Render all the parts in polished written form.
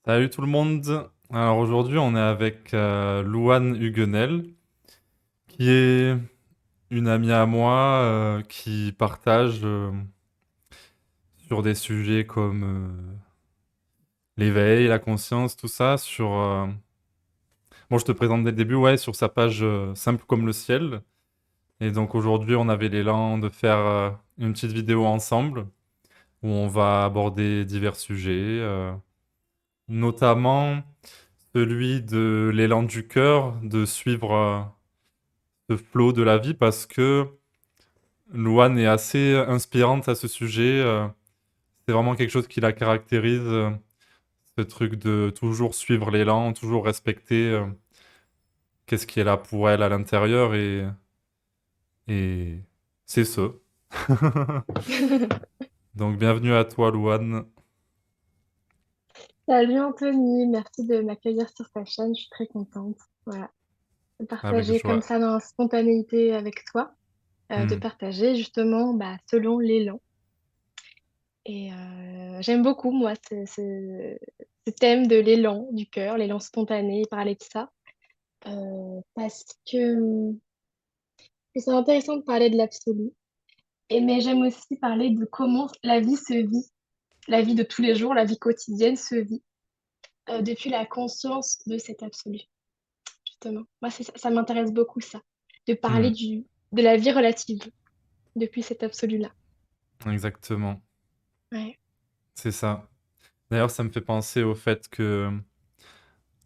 Salut tout le monde. Alors aujourd'hui, on est avec Louane Huguenel, qui est une amie à moi qui partage sur des sujets comme l'éveil, la conscience, tout ça. Bon, je te présente dès le début, ouais, sur sa page Simple comme le ciel. Et donc aujourd'hui, on avait l'élan de faire une petite vidéo ensemble où on va aborder divers sujets, notamment celui de l'élan du cœur, de suivre ce flow de la vie parce que Louane est assez inspirante à ce sujet. C'est vraiment quelque chose qui la caractérise, ce truc de toujours suivre l'élan, toujours respecter qu'est-ce qui est là pour elle à l'intérieur et c'est ce. Donc bienvenue à toi Louane. Salut Anthony, merci de m'accueillir sur ta chaîne, je suis très contente. Voilà, de Avec partager comme joie. ça dans la spontanéité avec toi, de Hmm. partager justement selon l'élan. Et j'aime beaucoup moi ce thème de l'élan du cœur, l'élan spontané, parler de ça, parce que c'est intéressant de parler de l'absolu. Mais j'aime aussi parler de comment la vie se vit, la vie de tous les jours, la vie quotidienne se vit, depuis la conscience de cet absolu. Justement. Moi, ça m'intéresse beaucoup, ça, de parler Hmm. de la vie relative depuis cet absolu-là. Exactement. Ouais. C'est ça. D'ailleurs, ça me fait penser au fait que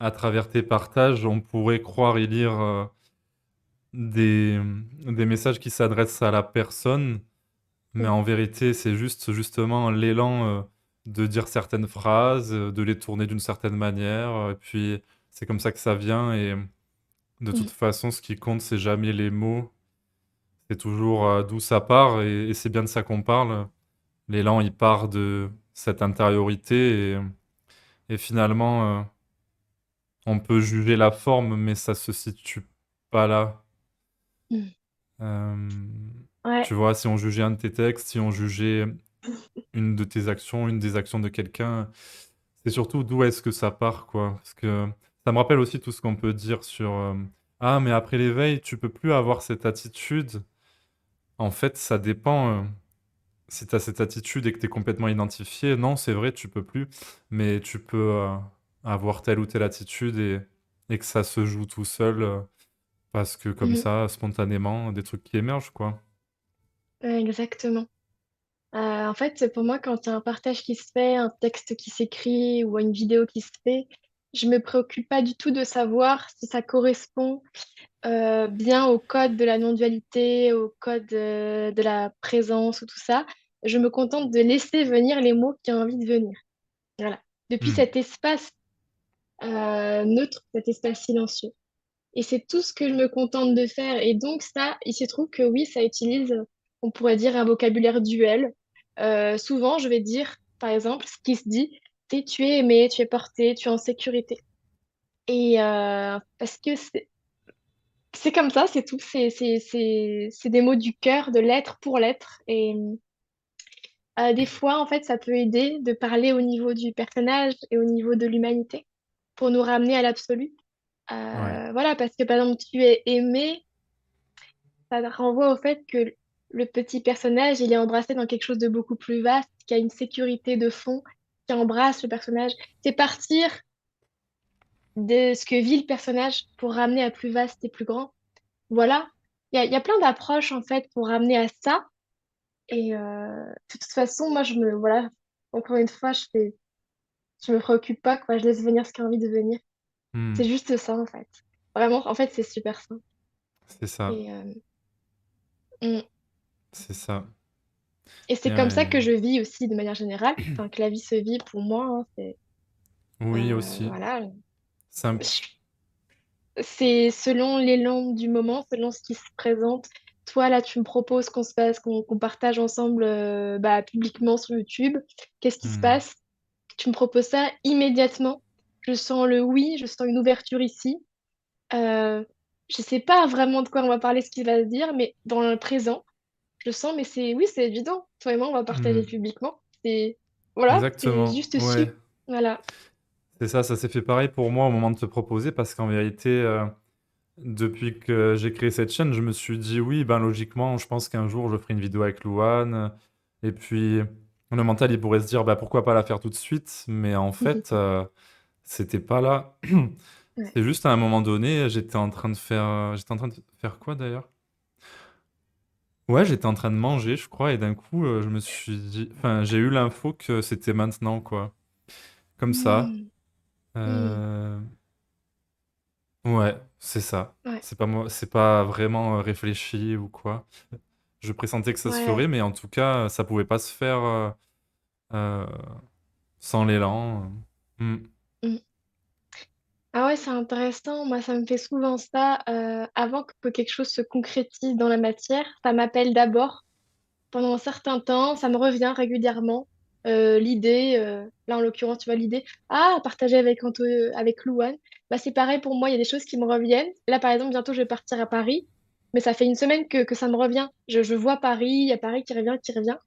à travers tes partages, on pourrait croire y lire des messages qui s'adressent à la personne. Mais Mm. en vérité, c'est juste justement l'élan de dire certaines phrases, de les tourner d'une certaine manière. Et puis, c'est comme ça que ça vient. Et de toute Mm. façon, ce qui compte, c'est jamais les mots. C'est toujours d'où ça part. Et c'est bien de ça qu'on parle. L'élan, il part de cette intériorité. Et finalement, on peut juger la forme, mais ça se situe pas là. Mm. Euh, Ouais, Tu vois, si on jugeait un de tes textes, si on jugeait une de tes actions, une des actions de quelqu'un, c'est surtout d'où est-ce que ça part, quoi. Parce que ça me rappelle aussi tout ce qu'on peut dire sur Ah, mais après l'éveil, tu peux plus avoir cette attitude. En fait, ça dépend. Si tu as cette attitude et que tu es complètement identifié, non, c'est vrai, tu peux plus. Mais tu peux avoir telle ou telle attitude et que ça se joue tout seul. Parce que comme mm. ça, spontanément, des trucs qui émergent, quoi. Ouais, exactement. En fait, pour moi, quand il y a un partage qui se fait, un texte qui s'écrit ou une vidéo qui se fait, je me préoccupe pas du tout de savoir si ça correspond bien au code de la non-dualité, au code de la présence ou tout ça. Je me contente de laisser venir les mots qui ont envie de venir. Voilà. Depuis Hmm. cet espace neutre, cet espace silencieux. Et c'est tout ce que je me contente de faire. Et donc ça, il se trouve que oui, ça utilise, on pourrait dire, un vocabulaire duel. Souvent, je vais dire, par exemple, ce qui se dit, c'est tu es aimé, tu es porté, tu es en sécurité. Et parce que c'est comme ça, c'est tout. C'est des mots du cœur, de l'être pour l'être. Et des fois, en fait, ça peut aider de parler au niveau du personnage et au niveau de l'humanité pour nous ramener à l'absolu. Ouais. Voilà, parce que par exemple, tu es aimé, ça renvoie au fait que le petit personnage, il est embrassé dans quelque chose de beaucoup plus vaste, qui a une sécurité de fond, qui embrasse le personnage. C'est partir de ce que vit le personnage pour ramener à plus vaste et plus grand. Voilà. Il y a plein d'approches, en fait, pour ramener à ça. Et de toute façon, moi, voilà, encore une fois, je me préoccupe pas, quoi. Je laisse venir ce qui a envie de venir. Hmm. C'est juste ça, en fait. Vraiment, en fait, c'est super simple. C'est ça. Et, mm. C'est ça. Et c'est Et, comme ça que je vis aussi de manière générale. Enfin, que la vie se vit pour moi, hein, oui, aussi. voilà. C'est un C'est selon l'élan du moment, selon ce qui se présente. Toi, là, tu me proposes qu'on partage ensemble publiquement sur YouTube. Qu'est-ce qui se Hmm. passe? Tu me proposes ça immédiatement. Je sens le oui, je sens une ouverture ici. Je sais pas vraiment de quoi on va parler, ce qu'il va se dire, mais dans le présent, je sens, mais oui, c'est évident. Toi et moi, on va partager Hmm. publiquement. Voilà, c'est Exactement. juste Ouais. su. Voilà. C'est ça s'est fait pareil pour moi au moment de te proposer parce qu'en vérité, depuis que j'ai créé cette chaîne, je me suis dit: «Oui, ben, logiquement, je pense qu'un jour je ferai une vidéo avec Louane», et puis le mental, il pourrait se dire: «Bah, pourquoi pas la faire tout de suite?» mais en fait, c'était pas là. Ouais. C'est juste à un moment donné, j'étais en train de faire quoi d'ailleurs? Ouais, j'étais en train de manger, je crois, et d'un coup, je me suis dit, enfin, j'ai eu l'info que c'était maintenant, quoi. Comme ça. Mmh. Mmh. Euh, Ouais, c'est ça. Ouais. C'est pas moi, c'est pas vraiment réfléchi ou quoi. Je pressentais que ça se ferait, Ouais. mais en tout cas, ça pouvait pas se faire euh, sans l'élan. Hmm. Mmh. Ah ouais, c'est intéressant. Moi, ça me fait souvent ça. Avant que quelque chose se concrétise dans la matière, ça m'appelle d'abord. Pendant un certain temps, ça me revient régulièrement. L'idée, là en l'occurrence, tu vois, l'idée, ah, partager avec Louane, bah, c'est pareil pour moi, il y a des choses qui me reviennent. Là, par exemple, bientôt, je vais partir à Paris, mais ça fait une semaine que ça me revient. Je vois Paris, il y a Paris qui revient, qui revient.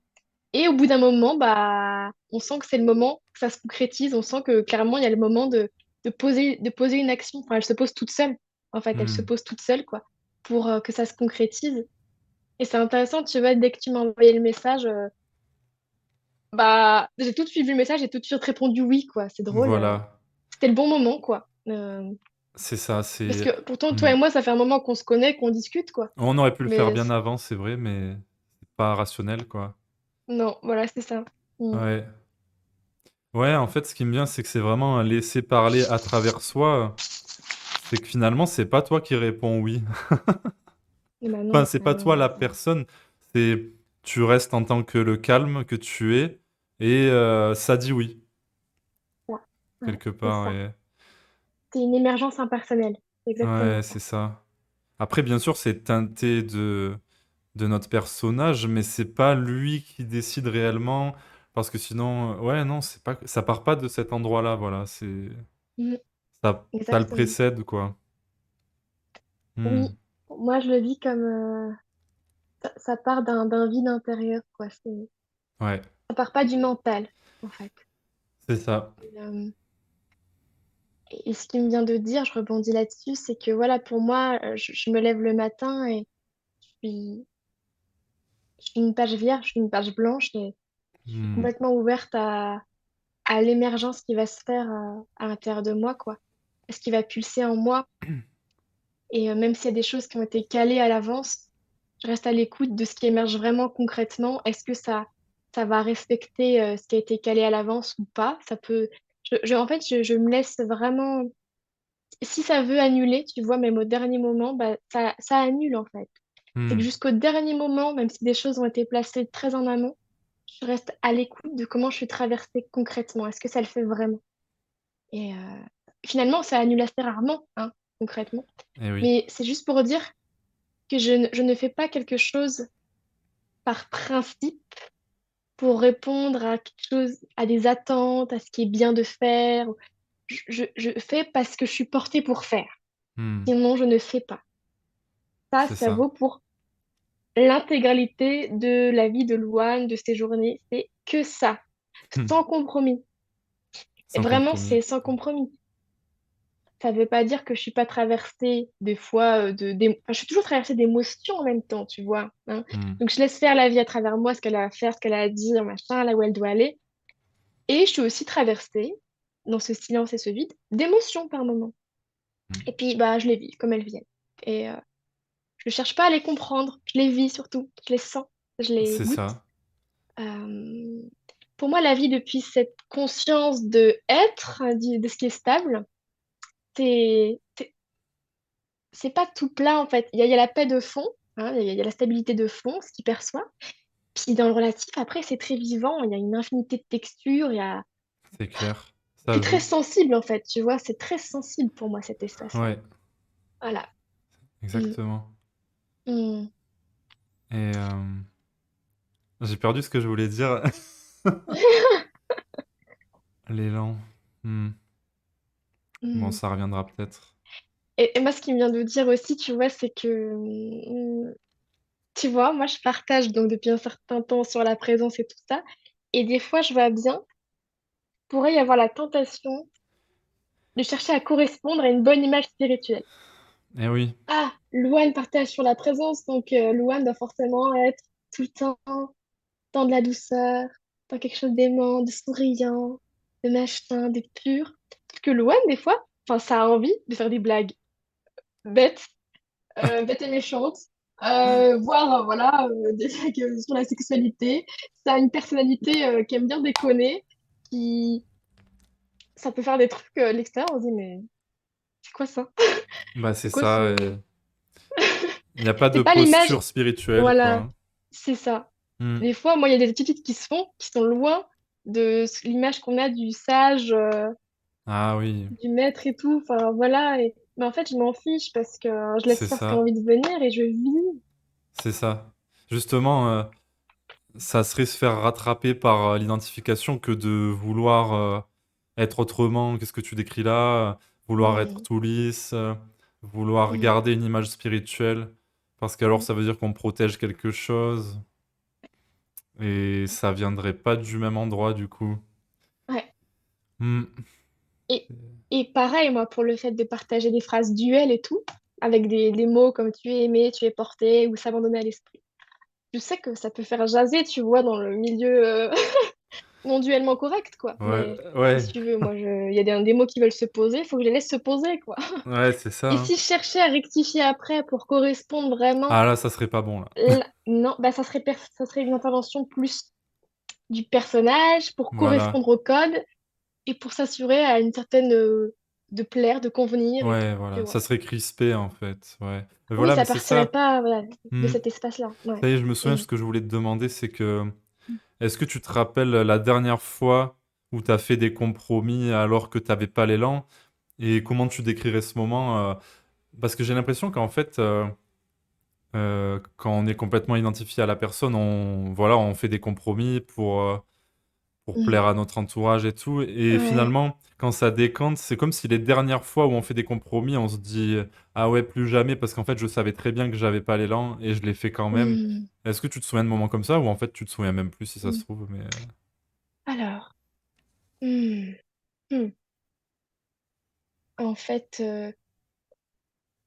Et au bout d'un moment, bah, on sent que c'est le moment que ça se concrétise, on sent que clairement, il y a le moment de poser une action. Enfin, elle se pose toute seule, en fait, elle se Hmm. pose toute seule, quoi, pour que ça se concrétise. Et c'est intéressant, tu vois, dès que tu m'as envoyé le message, bah, j'ai tout de suite vu le message, j'ai tout de suite répondu oui, quoi. C'est drôle. Voilà, C'était le bon moment, quoi. c'est ça. Parce C'est. que pourtant, toi Hmm. et moi, ça fait un moment qu'on se connaît, qu'on discute, quoi. On aurait pu le faire Mais bien avant, c'est vrai, mais c'est pas rationnel, quoi. non, voilà, c'est ça. Mm. Ouais. Ouais, en fait, ce qui me vient, c'est que c'est vraiment un laisser parler à travers soi. C'est que finalement, c'est pas toi qui réponds oui. Et bah Enfin, non, c'est bah pas non, toi la bah non. personne, c'est tu restes en tant que le calme que tu es, et ça dit oui, Ouais, ouais, quelque c'est part. ça. C'est une émergence impersonnelle. C'est exactement Ouais, ça. c'est ça. Après, bien sûr, c'est teinté de notre personnage, mais c'est pas lui qui décide réellement, parce que sinon, ouais, non, c'est pas, ça part pas de cet endroit-là, voilà, Mm. ça le Exactement. précède, quoi. Oui, Hmm. moi, je le vis comme ça part d'un vide intérieur, quoi. Ouais, Ça part pas du mental, en fait. c'est ça. Et ce qui me vient de dire, je rebondis là-dessus, c'est que voilà, pour moi, je me lève le matin et suis, je suis une page vierge, je suis une page blanche et je suis Hmm. complètement ouverte à l'émergence qui va se faire à l'intérieur de moi, quoi. À ce qui va pulser en moi. Et même s'il y a des choses qui ont été calées à l'avance, je reste à l'écoute de ce qui émerge vraiment concrètement. Est-ce que ça va respecter ce qui a été calé à l'avance ou pas? Ça peut. En fait, je me laisse vraiment. Si ça veut annuler, tu vois, même au dernier moment, bah, ça annule en fait. C'est que Hmm. jusqu'au dernier moment, même si des choses ont été placées très en amont, je reste à l'écoute de comment je suis traversée concrètement. Est-ce que ça le fait vraiment? Et finalement, ça annule assez rarement, hein, concrètement. Eh oui. Mais c'est juste pour dire que je ne fais pas quelque chose par principe pour répondre à quelque chose, à des attentes, à ce qui est bien de faire. Je fais parce que je suis portée pour faire. Hmm. Sinon, je ne fais pas. C'est Ça ça. vaut pour l'intégralité de la vie de Louane, de ses journées. C'est que ça, Hmm. sans compromis. Et Sans vraiment, compromis. c'est sans compromis. Ça ne veut pas dire que je suis pas traversée des fois enfin, je suis toujours traversée d'émotions en même temps, tu vois, hein. Hmm. Donc je laisse faire la vie à travers moi, ce qu'elle a à faire, ce qu'elle a à dire, machin, là où elle doit aller. Et je suis aussi traversée, dans ce silence et ce vide, d'émotions par moment. Hmm. Et puis, bah, je les vis comme elles viennent. Et je ne cherche pas à les comprendre, je les vis surtout, je les sens, je les C'est goûte. ça. Euh, pour moi, la vie depuis cette conscience de être, de ce qui est stable, c'est c'est pas tout plat en fait. Il y a la paix de fond, hein, il y a la stabilité de fond, ce qu'il perçoit. Puis dans le relatif, après, c'est très vivant, il y a une infinité de textures, C'est clair. Ça c'est très joue. sensible en fait, tu vois, c'est très sensible pour moi cet espace-là. Ouais, Voilà. Mm. exactement. Mm. Et j'ai perdu ce que je voulais dire. L'élan. Hmm. Bon, Mm. ça reviendra peut-être. Et moi, ce qui me vient de dire aussi, tu vois, c'est que, tu vois, moi, je partage donc depuis un certain temps sur la présence et tout ça. Et des fois, je vois bien, pourrait y avoir la tentation de chercher à correspondre à une bonne image spirituelle. Eh oui, Ah, Louane partage sur la présence, donc Louane doit forcément être tout le temps dans de la douceur, dans quelque chose d'aimant, de souriant, de machin, de pur. Parce que Louane, des fois, enfin, ça a envie de faire des blagues bêtes, bêtes et méchantes, voire, voilà, des blagues sur la sexualité. Ça a une personnalité qui aime bien déconner, qui... Ça peut faire des trucs à l'extérieur, on se dit, mais c'est quoi ça? bah C'est c'est quoi ça. ce... Il n'y a pas C'est de pas l'image, posture spirituelle, voilà, quoi. c'est ça. Hmm. Des fois, moi, il y a des petites qui se font, qui sont loin de l'image qu'on a du sage, Ah oui, du maître et tout. Enfin, voilà. Mais en fait, je m'en fiche parce que je laisse c'est faire ce qui a ça. envie de venir et je vis. C'est ça. Justement, ça serait se faire rattraper par l'identification que de vouloir être autrement. Qu'est-ce que tu décris là? Vouloir être Mm, tout lisse, vouloir mm, garder une image spirituelle, parce qu'alors mm. ça veut dire qu'on protège quelque chose, et ça viendrait pas du même endroit du coup. Ouais. Hmm. Et, et pareil, moi, pour le fait de partager des phrases duel et tout, avec des mots comme tu es aimé, tu es porté ou s'abandonner à l'esprit. Je sais que ça peut faire jaser, tu vois, dans le milieu non duellement correct, quoi. Ouais, Mais ouais, qu'est-ce que tu veux? Moi, il y a des mots qui veulent se poser, il faut que je les laisse se poser, quoi. ouais, c'est ça, Et hein. si je cherchais à rectifier après pour correspondre vraiment, Ah là, ça serait pas bon là. non, bah, ça serait une intervention plus du personnage pour Voilà. correspondre au code et pour s'assurer à une certaine de plaire, de convenir et tout. Ouais, Et voilà. Ça voilà. serait crispé en fait. Ouais. Mais Oui, voilà, mais ça c'est partirait ça. pas, voilà, de Hmm. cet espace-là. Ouais. Ça y est, je me souviens, Mm. ce que je voulais te demander, c'est que est-ce que tu te rappelles la dernière fois où tu as fait des compromis alors que tu n'avais pas l'élan? Et comment tu décrirais ce moment? Parce que j'ai l'impression qu'en fait, quand on est complètement identifié à la personne, voilà, on fait des compromis pour Mm. plaire à notre entourage et tout. Et Ouais. finalement, quand ça décante, c'est comme si les dernières fois où on fait des compromis, on se dit ah ouais, plus jamais, parce qu'en fait, je savais très bien que j'avais pas l'élan et je l'ai fait quand même. Mm. Est-ce que tu te souviens de moments comme ça ou en fait, tu te souviens même plus si ça Mm. se trouve, mais Alors, mm. Mm. En fait, euh,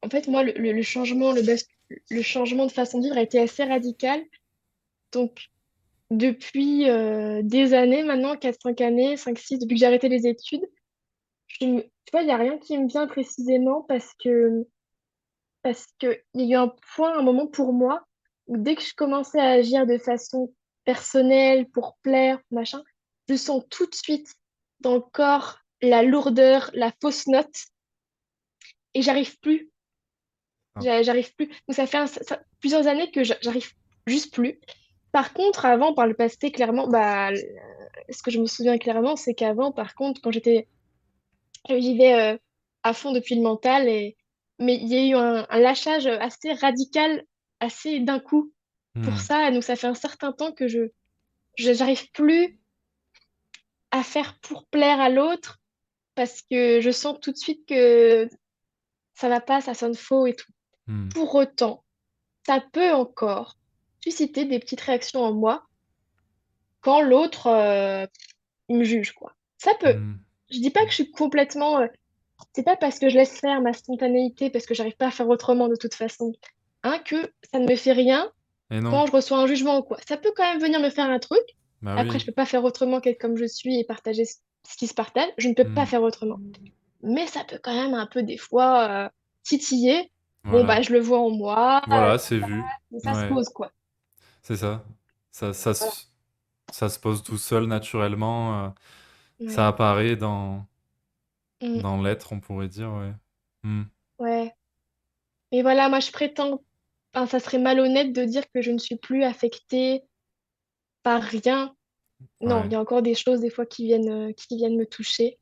en fait, moi, le changement, le changement de façon de vivre a été assez radical. Donc, depuis des années maintenant, 4 5 années, 5 6 depuis que j'ai arrêté les études, tu vois, il n'y a rien qui me vient précisément parce que il y a eu un point, un moment pour moi, où dès que je commençais à agir de façon personnelle, pour plaire, machin, je sens tout de suite dans le corps la lourdeur, la fausse note, et j'arrive plus. ah, J'arrive plus. Donc ça fait plusieurs années que j'arrive juste plus. Par contre, avant, par le passé, clairement, bah, ce que je me souviens clairement, c'est qu'avant, par contre, je vivais à fond depuis le mental, mais il y a eu un lâchage assez radical, assez d'un coup pour hmm, ça. Donc ça fait un certain temps que j'arrive plus à faire pour plaire à l'autre parce que je sens tout de suite que ça va pas, ça sonne faux et tout. hmm, Pour autant, ça peut encore susciter des petites réactions en moi quand l'autre il me juge, quoi. Ça peut. hmm, Je dis pas que je suis complètement. C'est pas parce que je laisse faire ma spontanéité, parce que j'arrive pas à faire autrement de toute façon, hein, que ça ne me fait rien et non, quand je reçois un jugement ou quoi. Ça peut quand même venir me faire un truc. bah Après, oui, je peux pas faire autrement qu'être comme je suis et partager ce qui se partage. Je ne peux pas hmm, faire autrement. Mais ça peut quand même un peu des fois titiller. Bon, bah, voilà. je le vois en moi, Voilà, c'est vu. ça se Ouais, pose, quoi. c'est ça. Ça ça se pose tout seul naturellement. Ça Ouais. apparaît Mm. dans l'être, on pourrait dire, ouais. Hmm. Ouais. Mais voilà, moi, je prétends, enfin, ça serait malhonnête de dire que je ne suis plus affectée par rien. Non, il Ouais. y a encore des choses des fois qui viennent me toucher.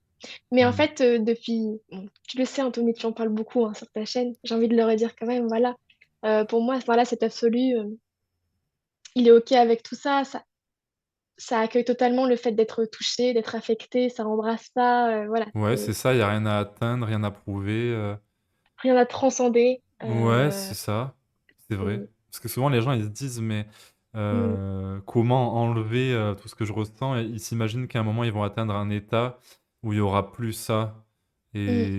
Mais en Hmm. fait, bon, tu le sais, Anthony, tu en parles beaucoup hein, sur ta chaîne. J'ai envie de le redire quand même, voilà. Pour moi, voilà, cet absolu, il est OK avec tout ça. Ça accueille totalement le fait d'être touché, d'être affecté, ça embrasse ça, voilà. Ouais, c'est ça, il n'y a rien à atteindre, rien à prouver. Rien à transcender. Ouais, c'est ça. C'est vrai. Mm, Parce que souvent, les gens, ils se disent, mais mm, comment enlever tout ce que je ressens? Et ils s'imaginent qu'à un moment, ils vont atteindre un état où il y aura plus ça. mm,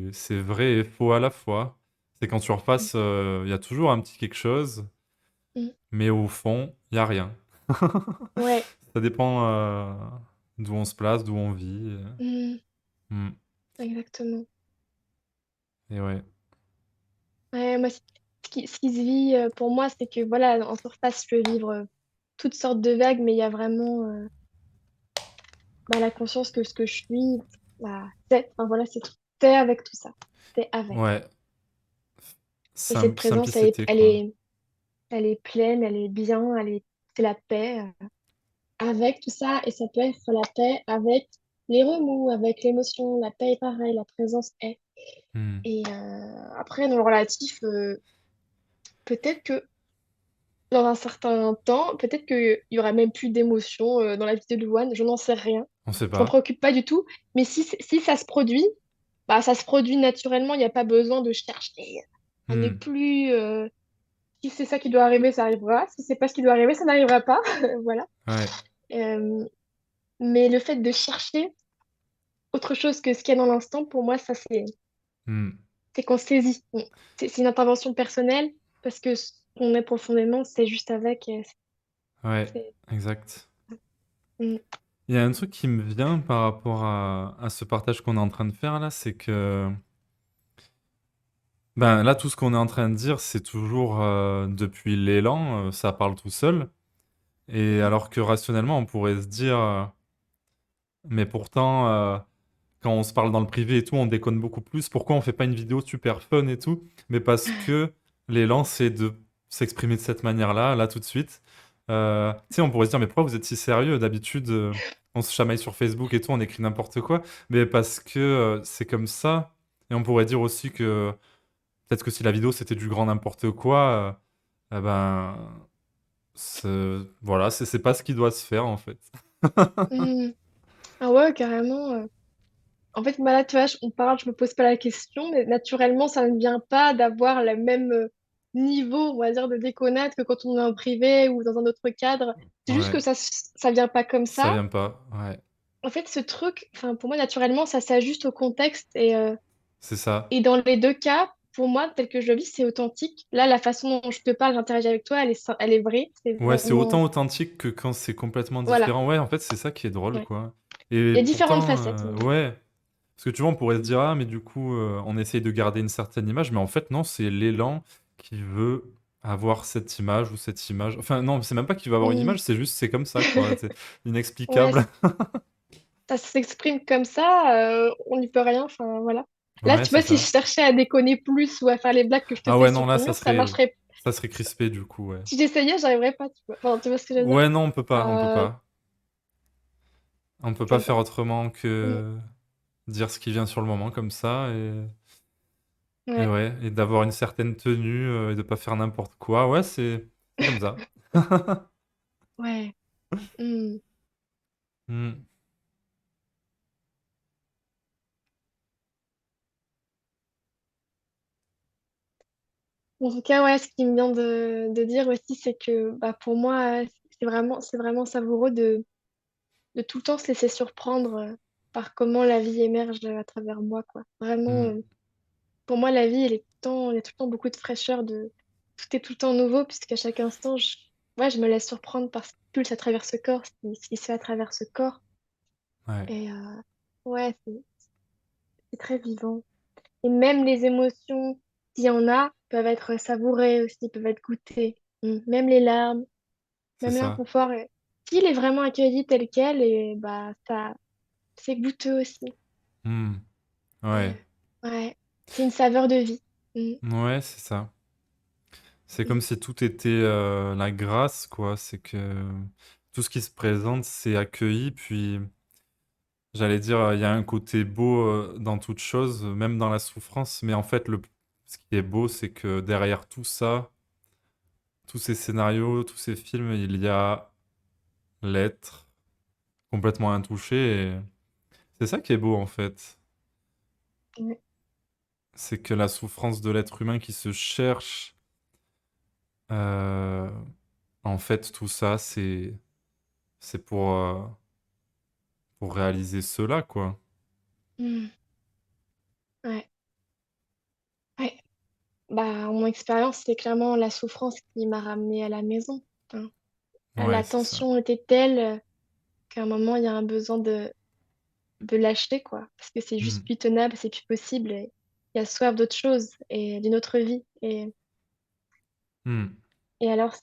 Et c'est vrai et faux à la fois. C'est quand tu mm, repasses, il y a toujours un petit quelque chose, mm. mais au fond, il y a rien. Ouais. Ça dépend, d'où on se place, d'où on vit, Mm, mmh exactement. et ouais. Ouais, moi, ce qui se vit pour moi, c'est que voilà, en surface, je peux vivre toutes sortes de vagues, mais il y a vraiment bah, la conscience que ce que je suis, bah, enfin voilà, c'est tout. C'est avec tout ça. C'est avec. Ouais, Et cette présence, elle est, simplicité, elle quoi. est, elle est pleine, elle est bien, c'est la paix avec tout ça. Et ça peut être la paix avec les remous, avec l'émotion. La paix est pareil, la présence est. Mmh. Et après, dans le relatif, peut-être que dans un certain temps, peut-être qu'il y aura même plus d'émotions dans la vie de Louane, je n'en sais rien. On sait Je m'en pas. préoccupe pas du tout. Mais si ça se produit, bah, ça se produit naturellement, il n'y a pas besoin de chercher à ne Mmh. plus. Si c'est ça qui doit arriver, ça arrivera. Si c'est pas ce qui doit arriver, ça n'arrivera pas. Voilà. Ouais. Euh, mais le fait de chercher autre chose que ce qu'il y a dans l'instant, pour moi, ça Mmh. c'est qu'on saisit. C'est une intervention personnelle parce que ce qu'on est profondément, c'est juste avec. Ouais, C'est- exact. mm, Il y a un truc qui me vient par rapport à ce partage qu'on est en train de faire là, c'est que, ben, là, tout ce qu'on est en train de dire, c'est toujours, depuis l'élan, ça parle tout seul et mm, alors que rationnellement, on pourrait se dire, «Mais pourtant, quand on se parle dans le privé et tout, on déconne beaucoup plus. Pourquoi on fait pas une vidéo super fun et tout?» Mais parce que l'élan, c'est de s'exprimer de cette manière-là, là, tout de suite. Tu sais, on pourrait se dire, mais pourquoi vous êtes si sérieux? D'habitude, on se chamaille sur Facebook et tout, on écrit n'importe quoi. Mais parce que c'est comme ça. Et on pourrait dire aussi que peut-être que si la vidéo c'était du grand n'importe quoi, eh ben, voilà, c'est pas ce qui doit se faire en fait. mm. Ah ouais, carrément. En fait, bah là, tu vois, on parle, je me pose pas la question, mais naturellement, ça ne vient pas d'avoir le même niveau, on va dire, de déconnade que quand on est en privé ou dans un autre cadre. C'est juste que Ouais, ça vient pas comme ça ça. vient pas. Ouais, En fait, ce truc, enfin, pour moi, naturellement, ça s'ajuste au contexte c'est ça. et dans les deux cas, pour moi, tel que je le vis, c'est authentique. Là, la façon dont je te parle, j'interagis avec toi, elle est vraie. C'est Ouais, c'est autant vraiment, authentique que quand c'est complètement voilà. différent. Ouais, en fait, c'est ça qui est drôle, Ouais. quoi. Et Il y a différentes pourtant, facettes. ouais. Parce que tu vois, on pourrait se dire, ah, mais du coup, on essaye de garder une certaine image, mais en fait, non, c'est l'élan qui veut avoir cette image ou cette image. Enfin, non, c'est même pas qu'il veut avoir une Mm. image, c'est juste, c'est comme ça, quoi. C'est Ouais, inexplicable. ça s'exprime comme ça, on n'y peut rien, enfin voilà. Là, Ouais, tu c'est vois, si je ça. cherchais à déconner plus ou à faire les blagues que je te Ah fais ouais, non, sur là, ton mur, ça marcherait. ça serait crispé, du coup, ouais. Si j'essayais, j'arriverais pas, tu vois. Enfin, tu vois ce que je veux dire? Ouais, non, on peut pas, on peut Euh, pas. On peut je pas sais faire pas. autrement Mm. que dire ce qui vient sur le moment, comme ça, et Ouais, ouais, et d'avoir une certaine tenue, et de pas faire n'importe quoi. Ouais, c'est comme ça. ouais. Mm. Mmh. En tout cas, ouais, ce qui me vient de dire aussi, c'est que bah, pour moi, c'est vraiment savoureux de tout le temps se laisser surprendre par comment la vie émerge à travers moi, quoi. Vraiment, Mmh. pour moi, la vie, elle est tout le temps, il y a tout le temps beaucoup de fraîcheur, tout est tout le temps nouveau, puisqu'à chaque instant, ouais, je me laisse surprendre par ce qui pulse à travers ce corps, ce qui se fait à travers ce corps. Ouais, Et ouais, c'est très vivant. Et même les émotions, s'il y en a, peuvent être savourées aussi, peuvent être goûtées. Même les larmes, c'est même ça. l'inconfort. S'il est vraiment accueilli tel quel, et bah ça, c'est goûteux aussi. Mmh. Ouais. Ouais, ouais. C'est une saveur de vie. Mm, Ouais, c'est ça. C'est mm, comme si tout était, la grâce, quoi. C'est que tout ce qui se présente, c'est accueilli, puis j'allais dire, il y a un côté beau, dans toute chose, même dans la souffrance, mais en fait, ce qui est beau, c'est que derrière tout ça, tous ces scénarios, tous ces films, il y a l'être complètement intouché et c'est ça qui est beau, en fait. ouais. C'est que la souffrance de l'être humain qui se cherche, heu, en fait, tout ça, c'est pour réaliser cela, quoi. Mm. Ouais, ouais. Bah, mon expérience, c'est clairement la souffrance qui m'a ramenée à la maison, hein. Ouais, La c'est ça. tension était telle qu'à un moment, il y a un besoin de lâcher, quoi. Parce que c'est Hmm. juste plus tenable, c'est plus possible. Et il y a soif d'autre chose et d'une autre vie. Hmm. Et alors,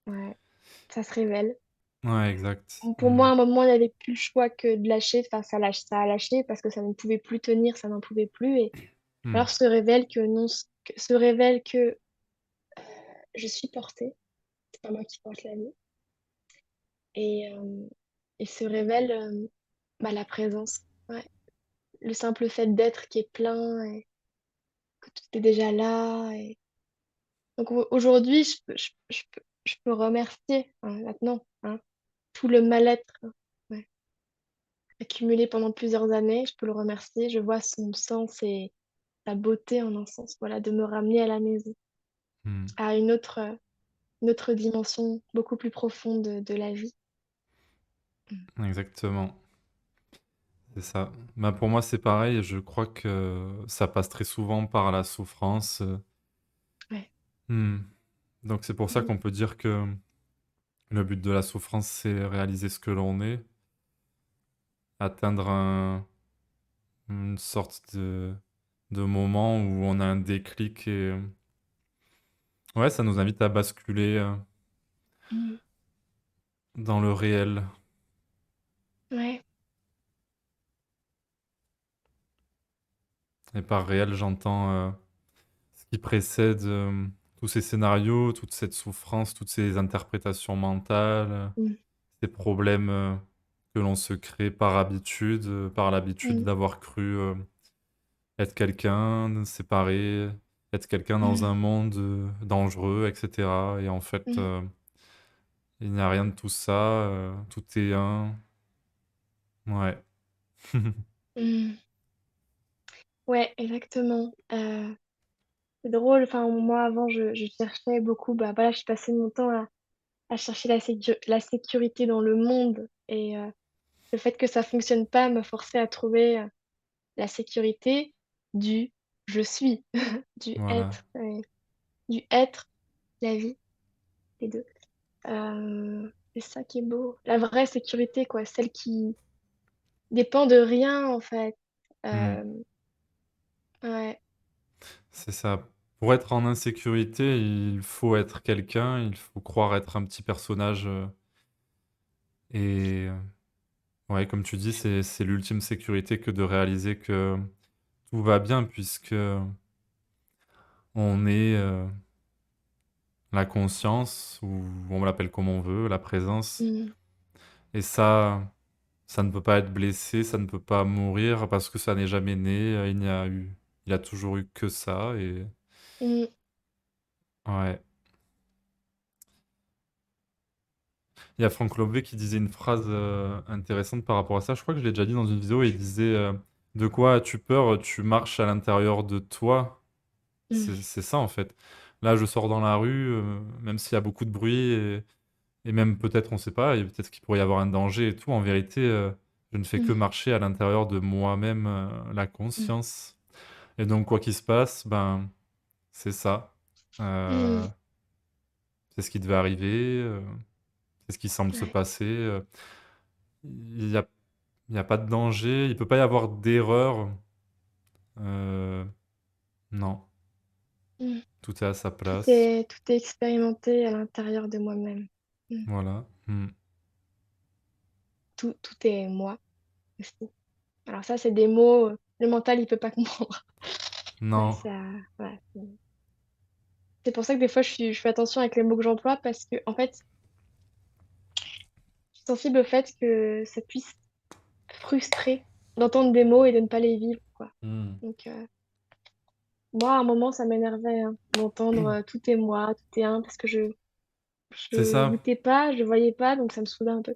ouais, ça se révèle. Ouais, exact. Pour moi, Hmm. à un moment, il n'y avait plus le choix que de lâcher. Enfin, ça a lâché parce que ça ne pouvait plus tenir, ça n'en pouvait plus. Et Hmm. alors se révèle que non, se révèle que je suis portée. C'est pas moi qui porte la vie. Et, euh, et se révèle bah, la présence. Ouais. Le simple fait d'être qui est plein et que tout est déjà là. Donc aujourd'hui, je peux remercier maintenant tout le mal-être ouais, accumulé pendant plusieurs années. Je peux le remercier. Je vois son sens et sa beauté en un sens, voilà, de me ramener à la maison, Hmm. à une autre dimension beaucoup plus profonde de la vie. Exactement. C'est ça. Bah, pour moi, c'est pareil. Je crois que ça passe très souvent par la souffrance. Ouais. Hmm. Donc c'est pour ça Mm, qu'on peut dire que le but de la souffrance, c'est réaliser ce que l'on est, atteindre une sorte de moment où on a un déclic et ouais, ça nous invite à basculer mm. dans le réel. Ouais. Et par réel, j'entends ce qui précède tous ces scénarios, toute cette souffrance, toutes ces interprétations mentales, Mm, ces problèmes que l'on se crée par habitude, par l'habitude mm, d'avoir cru être quelqu'un, séparé, être quelqu'un dans mm, un monde dangereux, etc. Et en fait, mm, il n'y a rien de tout ça, tout est un. Ouais. mm. Ouais, exactement. C'est drôle, enfin, moi avant, je cherchais beaucoup, bah voilà, je passais mon temps à chercher la sécurité dans le monde. Et le fait que ça fonctionne pas me forçait à trouver la sécurité du je suis, du Voilà. être, du être, la vie, les deux. C'est ça qui est beau. La vraie sécurité, quoi, celle qui dépend de rien, en fait. Hmm. Euh, ouais. C'est ça. Pour être en insécurité, il faut être quelqu'un, il faut croire être un petit personnage. Et ouais, comme tu dis, c'est l'ultime sécurité que de réaliser que tout va bien puisque on est la conscience, ou on l'appelle comme on veut, la présence. Mm, Et ça ne peut pas être blessé, ça ne peut pas mourir parce que ça n'est jamais né. Il a toujours eu que ça. Et mm, ouais. Il y a Franck Lobé qui disait une phrase intéressante par rapport à ça. Je crois que je l'ai déjà dit dans une vidéo. Il disait de quoi as-tu peur? Tu marches à l'intérieur de toi. mm, C'est ça en fait. Là, je sors dans la rue, même s'il y a beaucoup de bruit et même peut-être, on ne sait pas, et peut-être qu'il pourrait y avoir un danger et tout. En vérité, je ne fais que mm, marcher à l'intérieur de moi-même, la mm, conscience. Et donc, quoi qu'il se passe, ben, c'est ça. Euh, mm. c'est ce qui devait arriver, c'est ce qui semble se Ouais. passer. Il y a, il y a pas de danger, il peut pas y avoir d'erreur. Euh, non, Mm. tout est à sa place. Tout est expérimenté à l'intérieur de moi-même. Mm. Voilà. Hmm. Tout est moi aussi. Alors ça, c'est des mots, le mental, il peut pas comprendre. Ouais, Non, ça, ouais. C'est pour ça que des fois, je fais attention avec les mots que j'emploie parce que, en fait, je suis sensible au fait que ça puisse frustrer d'entendre des mots et de ne pas les vivre, quoi. Hmm. Donc, moi, à un moment, ça m'énervait d'entendre tout est moi, tout est un, parce que C'est je ça, goûtais pas, je voyais pas, donc ça me saoulait un peu.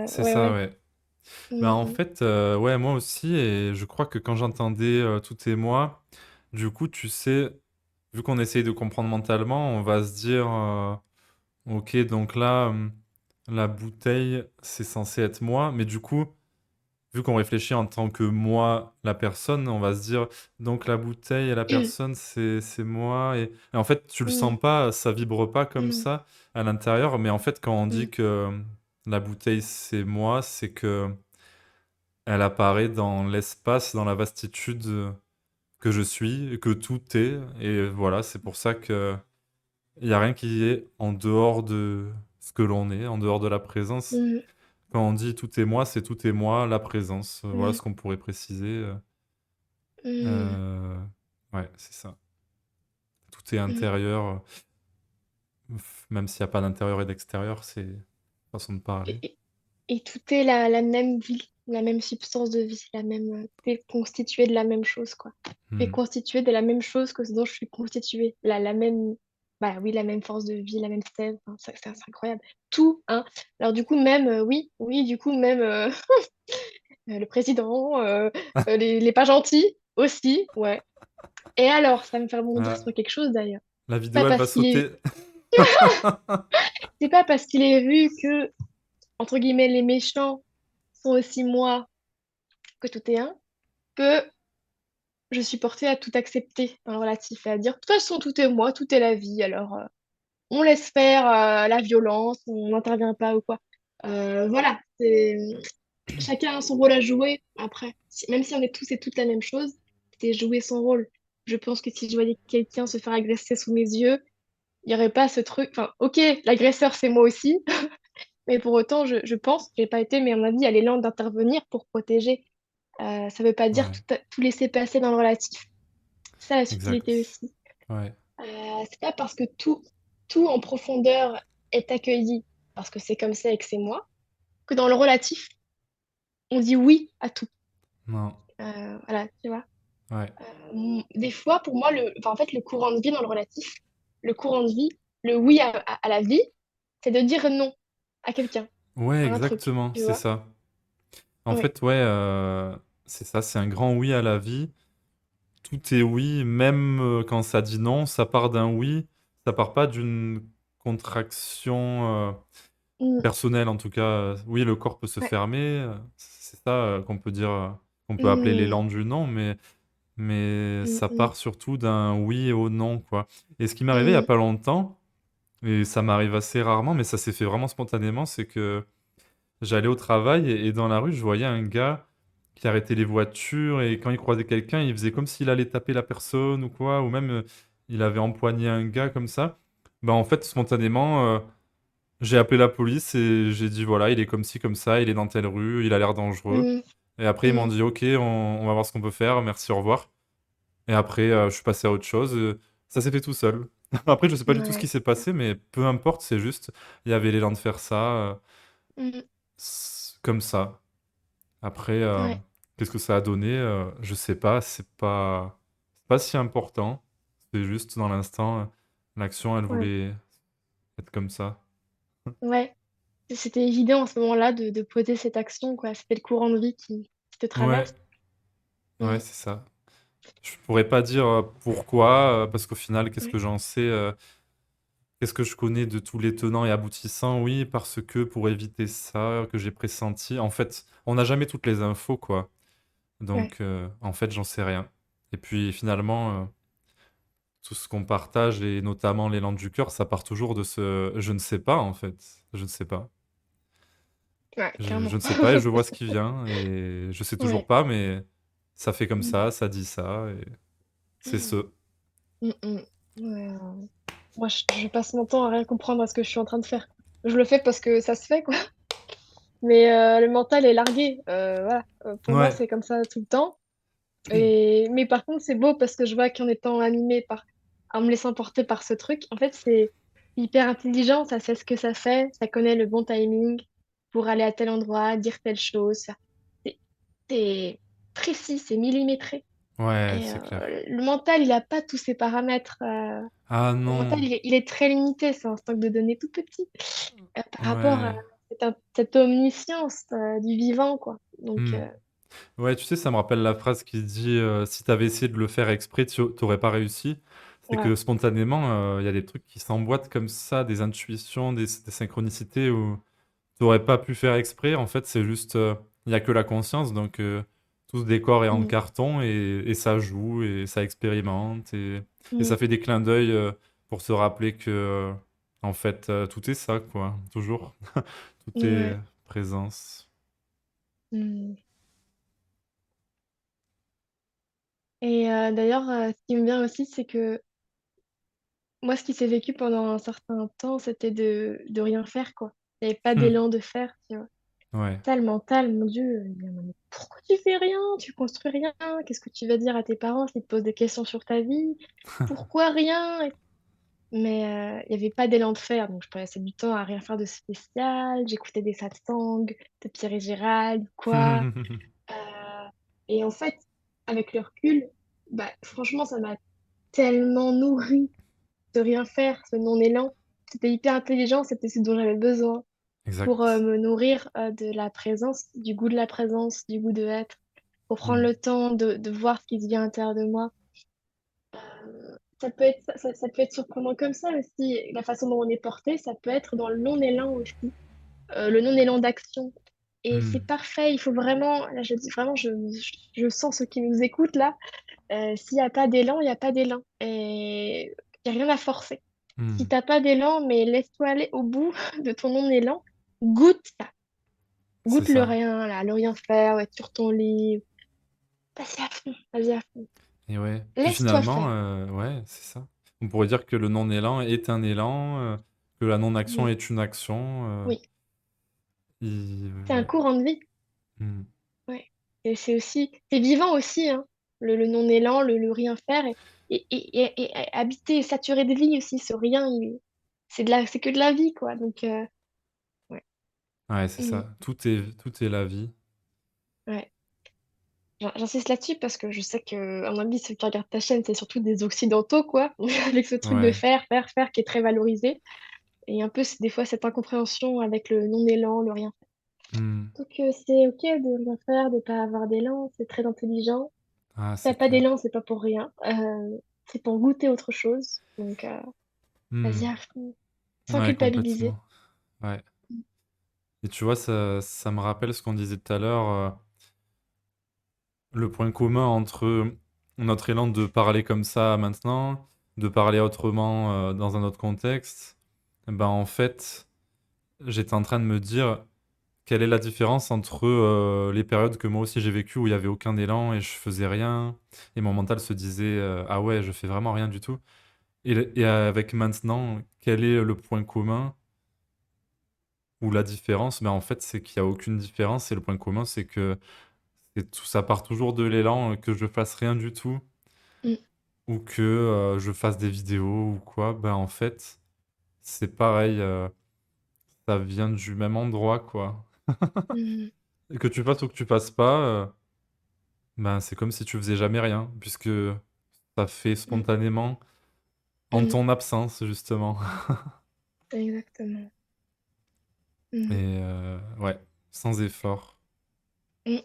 c'est Ouais, ça, ouais. ouais. Ben, en Mm, fait, ouais, moi aussi, et je crois que quand j'entendais tout est moi, du coup, tu sais, vu qu'on essaye de comprendre mentalement, on va se dire, ok, donc là, la bouteille, c'est censé être moi, mais du coup, vu qu'on réfléchit en tant que moi, la personne, on va se dire, donc la bouteille et la personne, c'est moi. Et en fait, tu le Mm, sens pas, ça vibre pas comme mm, ça à l'intérieur. Mais en fait, quand on dit mm, que la bouteille, c'est moi, c'est que elle apparaît dans l'espace, dans la vastitude que je suis, et que tout est. Et voilà, c'est pour ça que il y a rien qui est en dehors de ce que l'on est, en dehors de la présence. mm, Quand on dit tout est moi, c'est tout est moi, la présence. Voilà mm, ce qu'on pourrait préciser. mm, Euh, Ouais, c'est ça. Tout est mm. intérieur, même s'il n'y a pas d'intérieur et d'extérieur, c'est une façon de parler. Et, et- et tout est la même vie, la même substance de vie, tout est constitué de la même chose, quoi. Tout est Hmm. constitué de la même chose que ce dont je suis constituée. La même, bah oui, la même force de vie, la même sève. Enfin, c'est incroyable. Tout, hein. Alors du coup, même, oui, du coup, même le président, les pas gentils aussi, ouais. Et alors, ça me fait rebondir Ah, sur quelque chose d'ailleurs. la Pas vidéo, elle va parce qu'il est, sauter. c'est pas parce qu'il est vu que, entre guillemets, les méchants sont aussi moi que tout est un, que je suis portée à tout accepter dans le relatif et à dire, de toute façon, tout est moi, tout est la vie, alors on laisse faire la violence, on n'intervient pas ou quoi. Voilà, chacun a son rôle à jouer. Après, même si on est tous et toutes la même chose, c'est jouer son rôle. Je pense que si je voyais quelqu'un se faire agresser sous mes yeux, il n'y aurait pas ce truc. Enfin, ok, l'agresseur, c'est moi aussi, mais pour autant, je pense, j'ai pas été, mais à mon avis, il y a l'élan d'intervenir pour protéger. Ça veut pas dire Ouais, tout laisser passer dans le relatif. C'est ça la subtilité exact. aussi. Ouais, C'est pas parce que tout en profondeur est accueilli, parce que c'est comme ça et que c'est moi, que dans le relatif, on dit oui à tout. non, Voilà, tu vois. ouais. Des fois, pour moi, enfin, en fait, le courant de vie dans le relatif, le courant de vie, le oui à la vie, c'est de dire non à quelqu'un, Ouais, à un truc, exactement, tu c'est vois. ça. En Oui. fait, ouais, c'est ça, c'est un grand oui à la vie. Tout est oui, même quand ça dit non, ça part d'un oui, ça part pas d'une contraction Mm, personnelle en tout cas. Oui, le corps peut se ouais. fermer, c'est ça qu'on peut dire, qu'on peut appeler Mm, l'élan du non, mais mm, ça mm, part surtout d'un oui au non, quoi. Et ce qui m'est arrivé il y a mm, pas longtemps, et ça m'arrive assez rarement, mais ça s'est fait vraiment spontanément, c'est que j'allais au travail et dans la rue, je voyais un gars qui arrêtait les voitures et quand il croisait quelqu'un, il faisait comme s'il allait taper la personne ou quoi, ou même il avait empoigné un gars comme ça. Bah en fait, spontanément, j'ai appelé la police et j'ai dit voilà, il est comme ci, comme ça, il est dans telle rue, il a l'air dangereux. mm, Et après, ils m'ont mm. dit ok, on va voir ce qu'on peut faire, merci, au revoir. Et après, je suis passé à autre chose. Ça s'est fait tout seul. Après, je sais pas du tout ce qui Ouais. s'est passé, mais peu importe, c'est juste, il y avait l'élan de faire ça, Mm, comme ça. Après, ouais. qu'est-ce que ça a donné? Je sais pas, c'est pas si important. C'est juste dans l'instant, l'action, elle Ouais. voulait être comme ça. Ouais. C'était évident à ce moment-là de poser cette action, quoi. C'était le courant de vie qui te Ouais, traverse. ouais, Mm, c'est ça. Je pourrais pas dire pourquoi, parce qu'au final, qu'est-ce ouais. que j'en sais? Qu'est-ce que je connais de tous les tenants et aboutissants? Oui, parce que pour éviter ça, que j'ai pressenti. En fait, on n'a jamais toutes les infos, quoi. Ouais. Donc, en fait, j'en sais rien. Et puis, finalement, tout ce qu'on partage, et notamment l'élan du cœur, ça part toujours de ce je ne sais pas, en fait. Je ne sais pas. Ouais, Je clairement. ne sais pas et je vois ce qui vient. Et je sais toujours Ouais. pas, mais ça fait comme Mm, ça dit ça. Et c'est mm, ce. mm. Ouais, moi, je passe mon temps à rien comprendre à ce que je suis en train de faire. Je le fais parce que ça se fait, quoi. Mais le mental est largué. Voilà. Pour moi, Ouais. c'est comme ça tout le temps. Mais par contre, c'est beau parce que je vois qu'en étant animée en me laissant porter par ce truc, en fait, c'est hyper intelligent. Ça sait ce que ça fait. Ça connaît le bon timing pour aller à tel endroit, dire telle chose. C'est c'est précis, c'est millimétré. Ouais, Et c'est clair. le mental, il n'a pas tous ces paramètres. Ah Le mental, non. il est très limité. C'est un stock de données tout petit par rapport à Ouais. cette omniscience du vivant, quoi. Donc, Hmm. Ouais, tu sais, ça me rappelle la phrase qui dit si t'avais essayé de le faire exprès, t'aurais pas réussi. C'est que ouais. spontanément, il y a des trucs qui s'emboîtent comme ça, des intuitions, des synchronicités où t'aurais pas pu faire exprès. En fait, c'est juste. il y a que la conscience, donc tout ce décor est en Mm. carton et ça joue et ça expérimente et ça Mm. fait des clins d'œil pour se rappeler que, en fait, tout est ça, quoi, toujours. Tout est Ouais. présence. Mm. Et d'ailleurs, ce qui me vient aussi, c'est que moi, ce qui s'est vécu pendant un certain temps, c'était de rien faire, quoi. Il n'y avait pas d'élan de faire, tu vois. Ouais. Ça, le mental, mon Dieu, mais pourquoi tu fais rien? Tu construis rien? Qu'est-ce que tu vas dire à tes parents s'ils te posent des questions sur ta vie? Pourquoi rien? Mais il n'y avait pas d'élan de faire, donc je passais du temps à rien faire de spécial. J'écoutais des satsangs de Pierre et Gérald, quoi. Euh, et en fait, avec le recul, bah, franchement, ça m'a tellement nourri de rien faire, ce non-élan. C'était hyper intelligent, c'était ce dont j'avais besoin pour Exact. me nourrir de la présence, du goût de la présence, du goût de être, pour prendre Hmm. le temps de voir ce qui se vit à l'intérieur de moi. Ça peut être, ça peut être surprenant comme ça aussi. La façon dont on est porté, ça peut être dans le non-élan aussi, le non-élan d'action. Et c'est Hmm. parfait, il faut vraiment, là je dis vraiment, je sens ceux qui nous écoutent là, s'il n'y a pas d'élan, il n'y a pas d'élan. Et il n'y a rien à forcer. Si Hmm. t'as pas d'élan, mais laisse-toi aller au bout de ton non-élan, goûte ça. C'est Goûte le ça. rien, là, le rien faire, être sur ton lit. Vas-y à fond, vas-y à fond. Et ouais. Puis Laisse-toi finalement, faire. ouais, c'est ça. On pourrait dire que le non-élan est un élan, que la non-action Oui, est une action. oui. C'est un Ouais. courant de vie. Hmm. Ouais. Et c'est aussi, c'est vivant aussi, hein. Le non-élan, le rien faire et habiter, saturé de vie aussi. Ce rien, c'est que de la vie, quoi. Donc, ouais. Ouais, c'est Mhm. ça. Tout est la vie. Ouais. J'insiste là-dessus parce que je sais que, à mon avis, ceux qui regardent ta chaîne, c'est surtout des Occidentaux, quoi. Avec ce truc de Ouais. faire, faire, faire qui est très valorisé. Et un peu, c'est des fois cette incompréhension avec le non-élan, le rien faire. Hmm. Donc, c'est OK de rien faire, de pas avoir d'élan, c'est très intelligent. Ah, Si t'as c'est pas d'élan, clair. c'est pas pour rien. C'est pour goûter autre chose. Donc, vas-y Hmm. à fond, sans Ouais, culpabiliser. complètement. Ouais. Et tu vois, ça me rappelle ce qu'on disait tout à l'heure, le point commun entre notre élan de parler comme ça maintenant, de parler autrement dans un autre contexte. Ben, en fait, j'étais en train de me dire quelle est la différence entre les périodes que moi aussi j'ai vécues où il n'y avait aucun élan et je faisais rien, et mon mental se disait ah ouais, je fais vraiment rien du tout. Et avec maintenant, quel est le point commun ou la différence? Ben, en fait, c'est qu'il n'y a aucune différence et le point commun, c'est que ça part toujours de l'élan, que je fasse rien du tout Mm, ou que je fasse des vidéos ou quoi. Ben, en fait, c'est pareil, ça vient du même endroit, quoi. mm, Et que tu fasses ou que tu fasses pas, ben, c'est comme si tu faisais jamais rien, puisque ça fait mm, spontanément en mm. ton absence, justement. Exactement. Et Mm, ouais, sans effort. mm.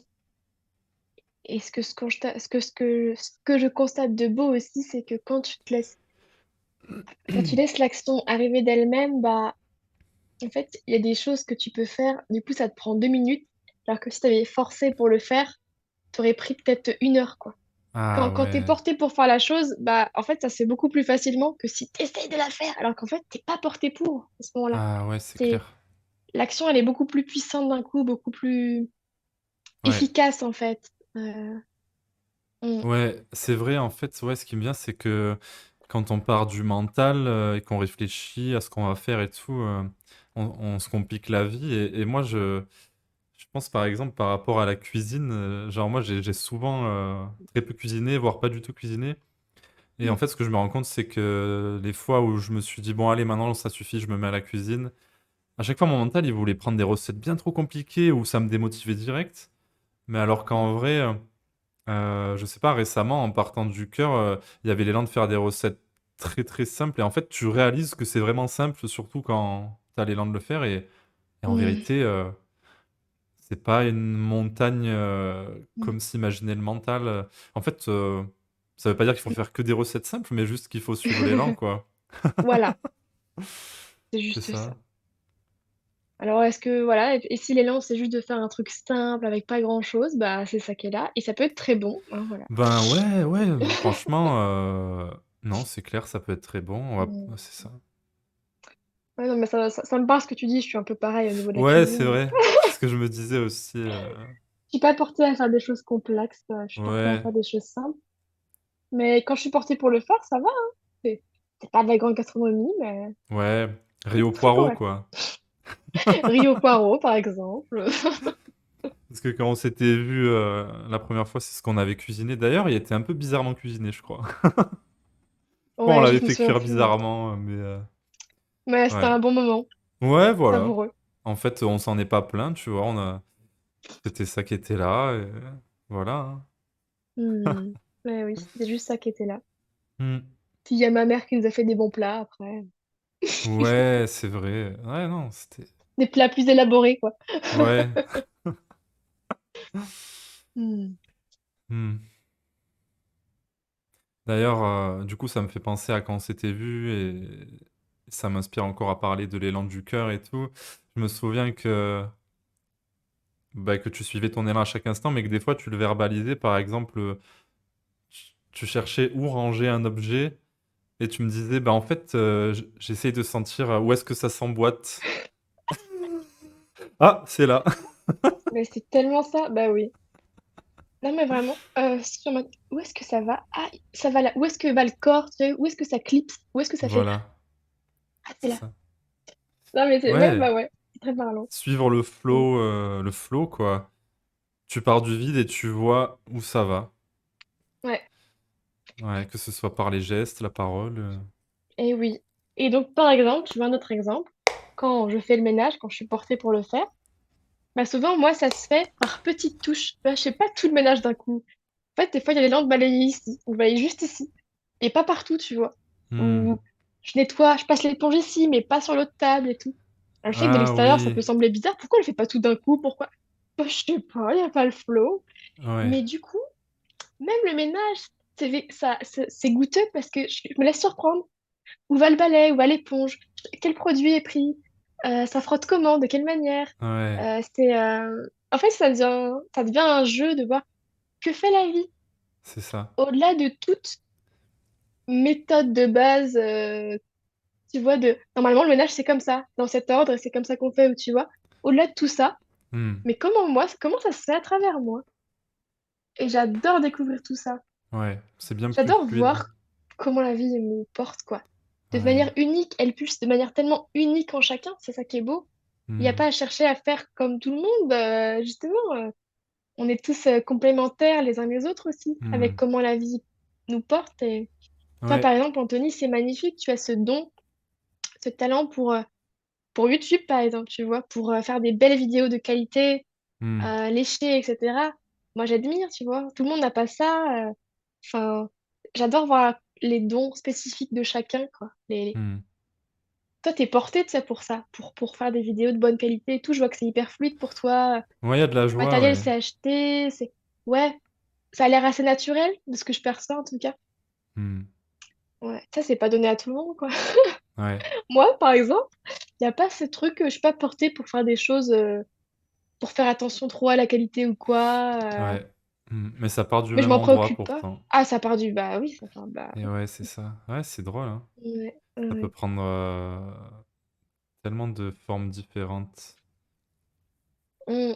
Et ce que je constate de beau aussi, c'est que quand tu laisses l'action arriver d'elle-même, bah, en fait, il y a des choses que tu peux faire. Du coup, ça te prend 2 minutes. Alors que si tu avais forcé pour le faire, tu aurais pris peut-être 1 heure, quoi. Ah Quand tu es ouais, porté pour faire la chose, bah, en fait, ça se fait beaucoup plus facilement que si tu essayes de la faire, alors qu'en fait, t'es pas porté pour à ce moment-là. ah ouais, c'est C'est, clair. l'action, elle est beaucoup plus puissante d'un coup, beaucoup plus Ouais. efficace, en fait. On- Ouais, c'est vrai, en fait, ouais, ce qui me vient, c'est que quand on part du mental et qu'on réfléchit à ce qu'on va faire et tout, on se complique la vie. Et moi, je pense par exemple par rapport à la cuisine, genre moi, j'ai souvent très peu cuisiné, voire pas du tout cuisiné. Et en Mm. fait, ce que je me rends compte, c'est que les fois où je me suis dit, bon, allez, maintenant, ça suffit, je me mets à la cuisine, à chaque fois, mon mental, il voulait prendre des recettes bien trop compliquées où ça me démotivait direct. Mais alors qu'en vrai. Je sais pas, récemment, en partant du cœur, il y avait l'élan de faire des recettes très très simples. Et en fait, tu réalises que c'est vraiment simple, surtout quand tu as l'élan de le faire. Et en Mm. vérité, c'est pas une montagne Mm. comme s'imaginait le mental. En fait, ça veut pas dire qu'il faut faire que des recettes simples, mais juste qu'il faut suivre l'élan, quoi. Voilà, c'est C'est juste ça. ça. Alors, est-ce que, voilà, et si l'élan, c'est juste de faire un truc simple avec pas grand-chose, bah, c'est ça qui est là. Et ça peut être très bon, hein, voilà. Ben ouais, ouais, franchement, non, c'est clair, ça peut être très bon. Mm. C'est ça. Ouais, non, mais ça me parle ce que tu dis, je suis un peu pareil au niveau de la Ouais, c'est cuisine. vrai. C'est ce que je me disais aussi. Je suis pas portée à faire des choses complexes, je suis portée à Ouais, faire des choses simples. Mais quand je suis portée pour le faire, ça va, hein. C'est pas de la grande gastronomie, mais ouais. Rio très Poirot, correct. quoi. Rio poireau, par exemple. Parce que quand on s'était vu la première fois, c'est ce qu'on avait cuisiné. D'ailleurs, il était un peu bizarrement cuisiné, je crois. Bon, on Ouais, l'avait je me fait souviens cuire plus, mais bizarrement, mais mais c'était ouais. un bon moment, Ouais, voilà. savoureux. En fait, on s'en est pas plaint, tu vois. C'était ça qui était là, et voilà, hein. Hmm. Ouais, oui, c'était juste ça qui était là. Hmm. Puis il y a ma mère qui nous a fait des bons plats après. Ouais, c'est vrai. Ouais, non, c'était. Des plats plus élaborés, quoi. Ouais. Hmm. Hmm. D'ailleurs, du coup, ça me fait penser à quand on s'était vu et ça m'inspire encore à parler de l'élan du cœur et tout. Je me souviens que tu suivais ton élan à chaque instant, mais que des fois, tu le verbalisais. Par exemple, tu cherchais où ranger un objet et tu me disais, bah en fait, j'essaye de sentir où est-ce que ça s'emboîte. Ah, c'est là. Mais c'est tellement ça, bah oui. Non, mais vraiment, où est-ce que ça va? Ah, ça va là. Où est-ce que va le corps? Tu sais, où est-ce que ça clipse? Où est-ce que ça fait? Voilà, Ah, c'est c'est là. ça. Non, mais c'est, ouais, Ouais, bah ouais, c'est très parlant. suivre Mm. le flow, quoi. Tu pars du vide et tu vois où ça va. Ouais, Ouais, que ce soit par les gestes, la parole. et oui. Et donc, par exemple, je veux un autre exemple. Quand je fais le ménage, quand je suis portée pour le faire, bah souvent, moi, ça se fait par petites touches. Tu vois, je fais pas tout le ménage d'un coup. En fait, des fois, il y a des lampes balayées ici, on balaye juste ici. Et pas partout, tu vois. Hmm. Ou je nettoie, je passe l'éponge ici, mais pas sur l'autre table et tout. Alors, je sais que de Ah l'extérieur, ça oui, peut sembler bizarre. Pourquoi elle fait pas tout d'un coup? Pourquoi? Bah, je sais pas, il n'y a pas le flow. ouais, Mais du coup, même le ménage, c'est goûteux parce que je me laisse surprendre. Où va le balai? Où va l'éponge? Quel produit est pris? Ça frotte comment? De quelle manière? ouais, En fait, ça devient un jeu de voir que fait la vie. c'est ça. Au-delà de toute méthode de base, tu vois, normalement, le ménage, c'est comme ça, dans cet ordre, et c'est comme ça qu'on fait, ou tu vois. Au-delà de tout ça, Hmm. mais comment ça se fait à travers moi? Et j'adore découvrir tout ça. Ouais, c'est bien plus J'adore fluide. voir comment la vie me porte, quoi. De Ouais. manière unique, elle pulse de manière tellement unique en chacun, c'est ça qui est beau. Il n'y a Hmm. pas à chercher à faire comme tout le monde, justement. On est tous complémentaires les uns les autres aussi, avec Hmm. comment la vie nous porte. Et toi, Ouais. par exemple, Anthony, c'est magnifique, tu as ce don, ce talent pour YouTube, par exemple, tu vois, pour faire des belles vidéos de qualité, Hmm. léchées, etc. Moi, j'admire, tu vois. Tout le monde n'a pas ça. Enfin, j'adore voir les dons spécifiques de chacun, quoi. Hmm. Toi, t'es porté, tu sais, pour ça, pour faire des vidéos de bonne qualité et tout. Je vois que c'est hyper fluide pour toi. Ouais, il y a de la Le joie, matériel, ouais. c'est acheté. Ouais, ça a l'air assez naturel, de ce que je perçois, en tout cas. Hmm. Ouais, ça, c'est pas donné à tout le monde, quoi. Ouais, Moi, par exemple, il n'y a pas ce truc, je suis pas portée pour faire des choses, pour faire attention trop à la qualité ou quoi. ouais. Hmm. Mais ça part du Mais je même m'en endroit préoccupe pas. pourtant. Ah, ça part du... Bah oui, ça part... Bah Et oui. ouais, c'est ça. Ouais, c'est drôle, hein. Ouais, Ça peut ouais. prendre tellement de formes différentes. Mm.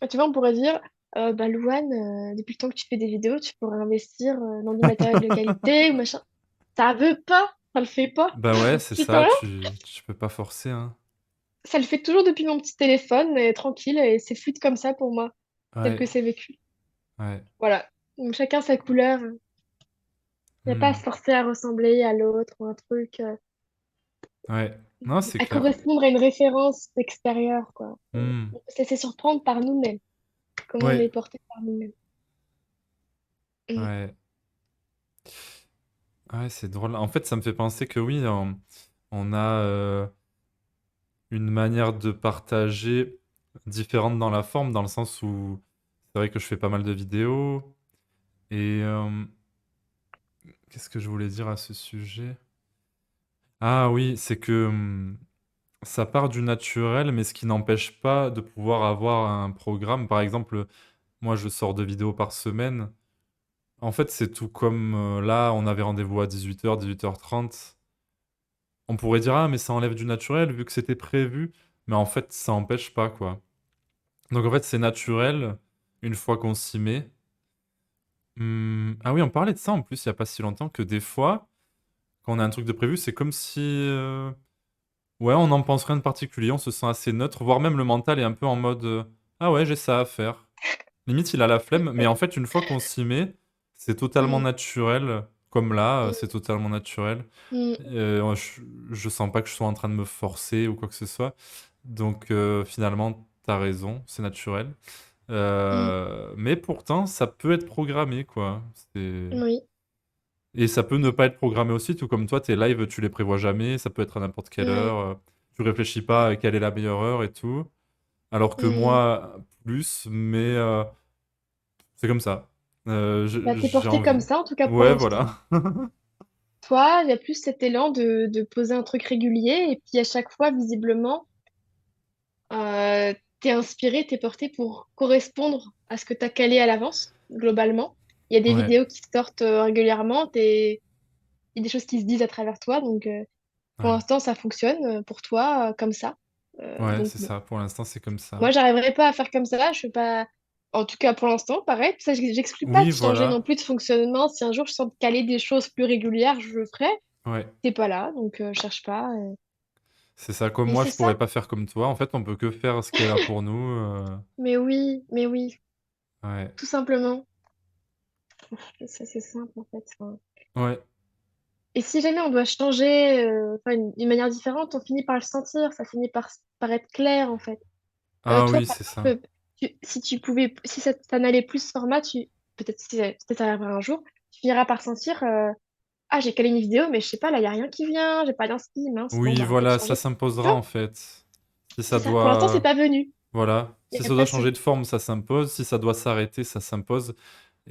Ah, tu vois, on pourrait dire, bah Louane, depuis le temps que tu fais des vidéos, tu pourrais investir dans du matériel de qualité ou machin. Ça veut pas, ça le fait pas. Bah ouais, c'est Je peux ça, rien. tu peux pas forcer, hein. Ça le fait toujours depuis mon petit téléphone, tranquille, et c'est fluide comme ça pour moi, tel que Ouais, c'est vécu. ouais. Voilà. Donc chacun sa couleur. Il n'y a pas à se Hmm. forcer à ressembler à l'autre ou un truc, Ouais. Non, c'est à clair. correspondre à une référence extérieure, quoi. Hmm. On peut se laisser surprendre par nous-mêmes, comment on est Ouais, porté par nous-mêmes. Mm. ouais. Ouais, c'est drôle. En fait, ça me fait penser que oui, on a une manière de partager différente dans la forme, dans le sens où c'est vrai que je fais pas mal de vidéos. Et qu'est-ce que je voulais dire à ce sujet? Ah oui, c'est que ça part du naturel, mais ce qui n'empêche pas de pouvoir avoir un programme. Par exemple, moi, je sors 2 vidéos par semaine. En fait, c'est tout comme, là, on avait rendez-vous à 18h, 18h30. On pourrait dire: «Ah, mais ça enlève du naturel vu que c'était prévu», mais en fait, ça empêche pas, quoi. Donc en fait, c'est naturel une fois qu'on s'y met. Ah oui, on parlait de ça en plus il y a pas si longtemps, que des fois, quand on a un truc de prévu, c'est comme si, ouais, on n'en pense rien de particulier, on se sent assez neutre, voire même le mental est un peu en mode, «Ah ouais, j'ai ça à faire». Limite, il a la flemme, mais en fait, une fois qu'on s'y met, c'est totalement Mm, naturel. Comme là, c'est mm, totalement naturel. mm, Je sens pas que je sois en train de me forcer ou quoi que ce soit. Donc finalement, tu raison, c'est naturel. mm. Mais pourtant, ça peut être programmé, quoi. C'est Oui, et ça peut ne pas être programmé aussi, tout comme toi, tes lives, tu les prévois jamais, ça peut être à n'importe quelle ouais. heure, tu réfléchis pas à quelle est la meilleure heure et tout. Alors que Mm. moi, plus, mais c'est comme ça. Bah, t'es J'ai porté comme envie. ça, en tout cas pour Ouais, l'instant. voilà. Toi, il y a plus cet élan de poser un truc régulier, et puis à chaque fois, visiblement, t'es inspiré, t'es porté pour correspondre à ce que t'as calé à l'avance, globalement. Il y a des Ouais, vidéos qui sortent régulièrement, il y a des choses qui se disent à travers toi, donc pour ouais. l'instant, ça fonctionne pour toi comme ça. Ouais, Donc c'est bon. ça, pour l'instant, c'est comme ça. Moi, j'arriverai pas à faire comme ça, je fais pas... En tout cas, pour l'instant, pareil. Ça, j'exclus pas Oui, de changer non voilà. plus de fonctionnement. Si un jour je sens de caler des choses plus régulières, je le ferai. Ouais. T'es pas là, donc cherche pas. C'est ça, comme Et moi, c'est je ça. pourrais pas faire comme toi. En fait, on peut que faire ce qui est là pour nous. Mais oui, Ouais. tout simplement. Ça, c'est simple en fait. Enfin, Ouais. et si jamais on doit changer enfin, une manière différente, on finit par le sentir, ça finit par être clair en fait. Ah Toi, oui, par c'est ça. exemple, si tu pouvais, si ça n'allait plus ce format, peut-être peut-être ça arrivera un jour, tu finiras par sentir ah, j'ai calé une vidéo, mais je sais pas, là, il n'y a rien qui vient, j'ai pas d'inspi, mince, bon, Oui, bah, peut-être voilà, ça changer. Tu s'imposera vois, en fait. Si c'est ça ça. Pour l'instant, c'est doit... pas venu. Voilà. Il Si n'y a ça doit pas changer ce. de forme, ça s'impose. Si ça doit s'arrêter, ça s'impose.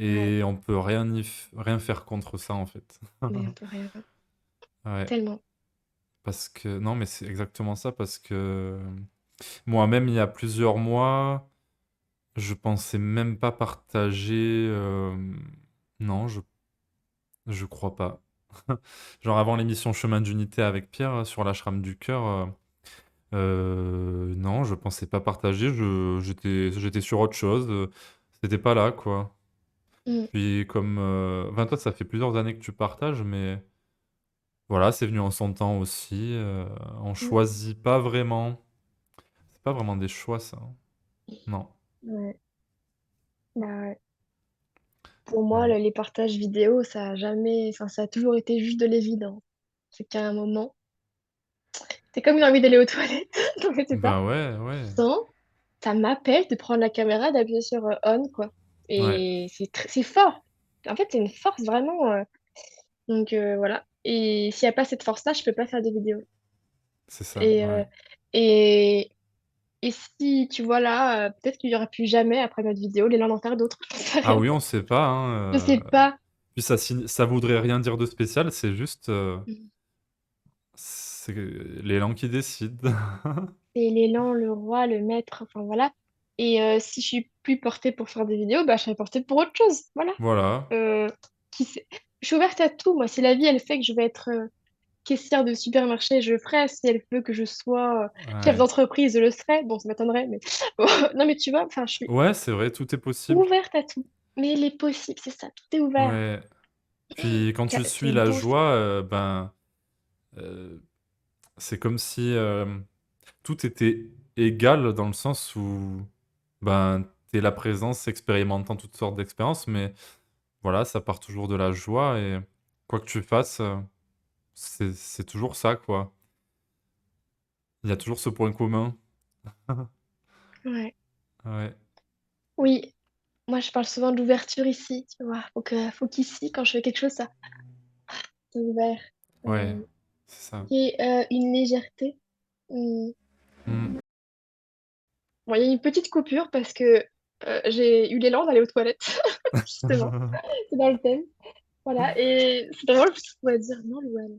Ouais, Et on peut rien faire contre ça en fait. mais on peut rien. Ouais. Tellement. Parce que... Non, mais c'est exactement ça, parce que... Moi-même, il y a plusieurs mois, je pensais même pas partager... Non, je crois pas. Genre avant l'émission Chemin d'unité avec Pierre sur l'ashram du cœur, non, je pensais pas partager, j'étais sur autre chose, c'était pas là, quoi. Mm, Puis comme, enfin toi, ça fait plusieurs années que tu partages, mais voilà, c'est venu en son temps aussi. On mm, choisit pas vraiment. C'est pas vraiment des choix, ça, hein. Non. ouais. Bah, ouais. Pour moi, Ouais. les partages vidéo, ça a jamais, enfin, ça a toujours été juste de l'évident. C'est qu'à un moment, c'est comme une envie d'aller aux toilettes, donc je sais pas. Bah ouais, Je ouais. sens, ça m'appelle de prendre la caméra, d'appuyer sur on, quoi. Ouais, Et c'est fort. En fait, c'est une force vraiment. Donc voilà. Et s'il n'y a pas cette force-là, je peux pas faire de vidéo. c'est ça, Et, ouais. et, et si tu vois là, peut-être qu'il y aura plus jamais après notre vidéo l'élan d'en faire d'autres. J'en sais Ah rien. oui, on sait pas, Je hein, sais pas. puis ça voudrait rien dire de spécial, c'est juste, c'est l'élan qui décide. C'est l'élan, le roi, le maître, enfin voilà. Et si je suis plus portée pour faire des vidéos, bah je serai portée pour autre chose. Voilà. Voilà, Euh, qui sait. Je suis ouverte à tout. Moi, si la vie elle fait que je vais être caissière de supermarché, je le ferai. Si elle veut que je sois chef ouais. d'entreprise, je le serai. Bon, ça m'étonnerait, mais non, mais tu vois, enfin, je suis Ouais, c'est vrai, tout est possible. ouverte à tout. Mais les possibles, c'est ça, tout est ouvert. Ouais. Puis quand tu suis C'est la beau ça. joie, ben, heu, c'est comme si, tout était égal dans le sens où, ben, tu la présence expérimentant toutes sortes d'expériences, mais voilà, ça part toujours de la joie et quoi que tu fasses, c'est toujours ça, quoi. Il y a toujours ce point commun. Ouais. Ouais, Oui, moi je parle souvent de l'ouverture ici, tu vois. Faut qu'ici, quand je fais quelque chose, ça c'est ouvert. ouais, Euh, c'est ça. Il y ait une légèreté. Hmm. Mmh. Bon, il y a une petite coupure parce que j'ai eu l'élan d'aller aux toilettes, justement. C'est dans le thème. Voilà. Et c'est drôle parce que je pourrais dire non, Louane.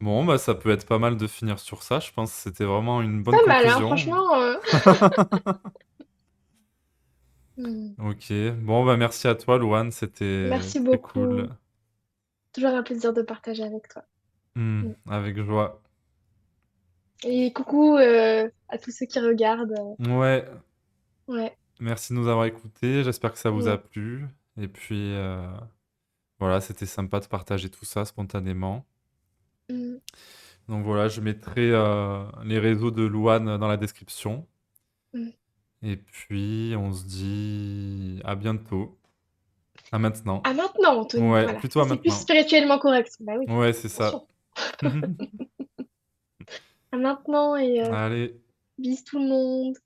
Bon, bah, ça peut être pas mal de finir sur ça. Je pense que c'était vraiment une bonne Pas mal, hein, conclusion. franchement. Hmm. Ok. Bon, bah, merci à toi, Louane. C'était Merci très cool. beaucoup. Toujours un plaisir de partager avec toi. Hmm. Avec joie. Et coucou à tous ceux qui regardent. Ouais, Ouais. merci de nous avoir écoutés. J'espère que ça vous a Hmm. plu. Et puis, voilà, c'était sympa de partager tout ça spontanément. Hmm. Donc voilà, je mettrai les réseaux de Louane dans la description. Hmm. Et puis, on se dit à bientôt. À maintenant. À maintenant, Anthony. Ouais, Voilà. plutôt Ça, à c'est plus maintenant. spirituellement correct. Bah oui, Ouais, c'est ça. attention. À maintenant et Allez. bis tout le monde.